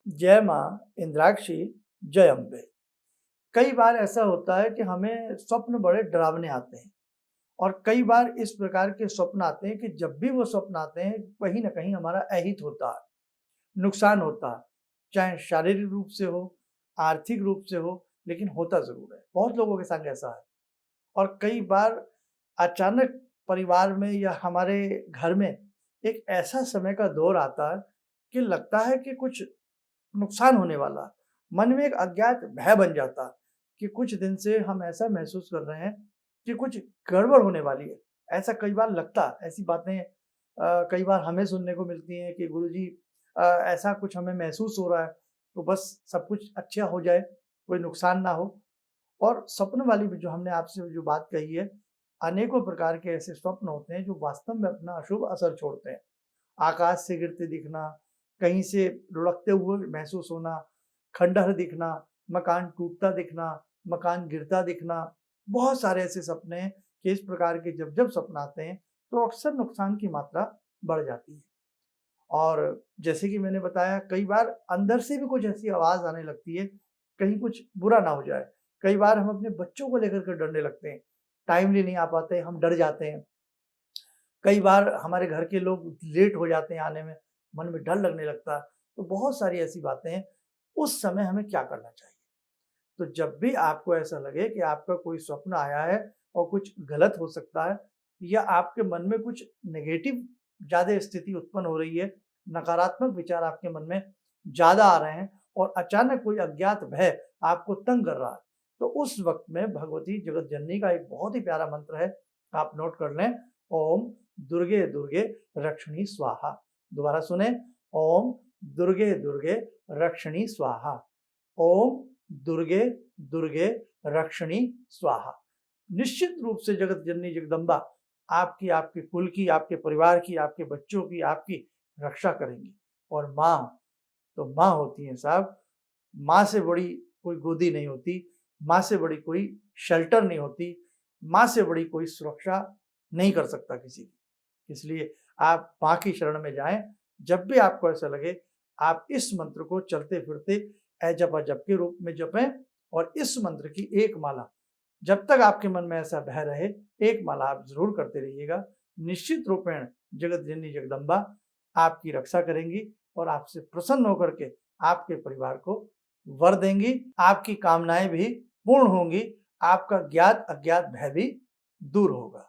जय माँ इंद्राक्षी, जय अम्बे। कई बार ऐसा होता है कि हमें स्वप्न बड़े डरावने आते हैं और कई बार इस प्रकार के स्वप्न आते हैं कि जब भी वो स्वप्न आते हैं, कहीं न कहीं हमारा अहित होता है, नुकसान होता है, चाहे शारीरिक रूप से हो, आर्थिक रूप से हो, लेकिन होता ज़रूर है। बहुत लोगों के संग ऐसा है और कई बार अचानक परिवार में या हमारे घर में एक ऐसा समय का दौर आता है कि लगता है कि कुछ नुकसान होने वाला। मन में एक अज्ञात भय बन जाता कि कुछ दिन से हम ऐसा महसूस कर रहे हैं कि कुछ गड़बड़ होने वाली है। ऐसा कई बार लगता, ऐसी बातें कई बार हमें सुनने को मिलती हैं कि गुरुजी ऐसा कुछ हमें महसूस हो रहा है, तो बस सब कुछ अच्छा हो जाए, कोई नुकसान ना हो। और स्वप्न वाली भी जो हमने आपसे जो बात कही है, अनेकों प्रकार के ऐसे स्वप्न होते हैं जो वास्तव में अपना अशुभ असर छोड़ते हैं। आकाश से गिरते दिखना, कहीं से लुढ़कते हुए महसूस होना, खंडहर दिखना, मकान टूटता दिखना, मकान गिरता दिखना, बहुत सारे ऐसे सपने हैं कि इस प्रकार के जब-जब सपन आते हैं, तो अक्सर नुकसान की मात्रा बढ़ जाती है। और जैसे कि मैंने बताया कई बार अंदर से भी कुछ ऐसी आवाज़ आने लगती है, कहीं कुछ बुरा ना हो जाए। कई बार हम अपने बच्चों को लेकर के डरने लगते हैं, टाइमली नहीं आ पाते, हम डर जाते हैं। कई बार हमारे घर के लोग लेट हो जाते हैं आने में, मन में डर लगने लगता है। तो बहुत सारी ऐसी बातें हैं, उस समय हमें क्या करना चाहिए? तो जब भी आपको ऐसा लगे कि आपका कोई स्वप्न आया है और कुछ गलत हो सकता है या आपके मन में कुछ नेगेटिव ज़्यादा स्थिति उत्पन्न हो रही है, नकारात्मक विचार आपके मन में ज़्यादा आ रहे हैं और अचानक कोई अज्ञात भय आपको तंग कर रहा है, तो उस वक़्त में भगवती जगत जननी का एक बहुत ही प्यारा मंत्र है, आप नोट कर लें। ओम दुर्गे दुर्गे रक्षिणी स्वाहा। दोबारा सुनें, ओम दुर्गे दुर्गे रक्षिणी स्वाहा। ओम दुर्गे दुर्गे रक्षिणी स्वाहा। निश्चित रूप से जगत जननी जगदम्बा आपकी, आपके कुल की, आपके परिवार की, आपके बच्चों की, आपकी रक्षा करेंगी। और माँ तो माँ होती हैं साहब, माँ से बड़ी कोई गोदी नहीं होती, माँ से बड़ी कोई शेल्टर नहीं होती, माँ से बड़ी कोई सुरक्षा नहीं कर सकता किसी की। इसलिए आप माँ की शरण में जाएँ, जब भी आपको ऐसा लगे, आप इस मंत्र को चलते-फिरते जप के रूप में जपें और इस मंत्र की एक माला जब तक आपके मन में ऐसा भय रहे, एक माला आप ज़रूर करते रहिएगा। निश्चित रूपेण जगत जननी जगदम्बा आपकी रक्षा करेंगी और आपसे प्रसन्न होकर के आपके परिवार को वर देंगी, आपकी कामनाएँ भी पूर्ण होंगी, आपका ज्ञात अज्ञात भय भी दूर होगा।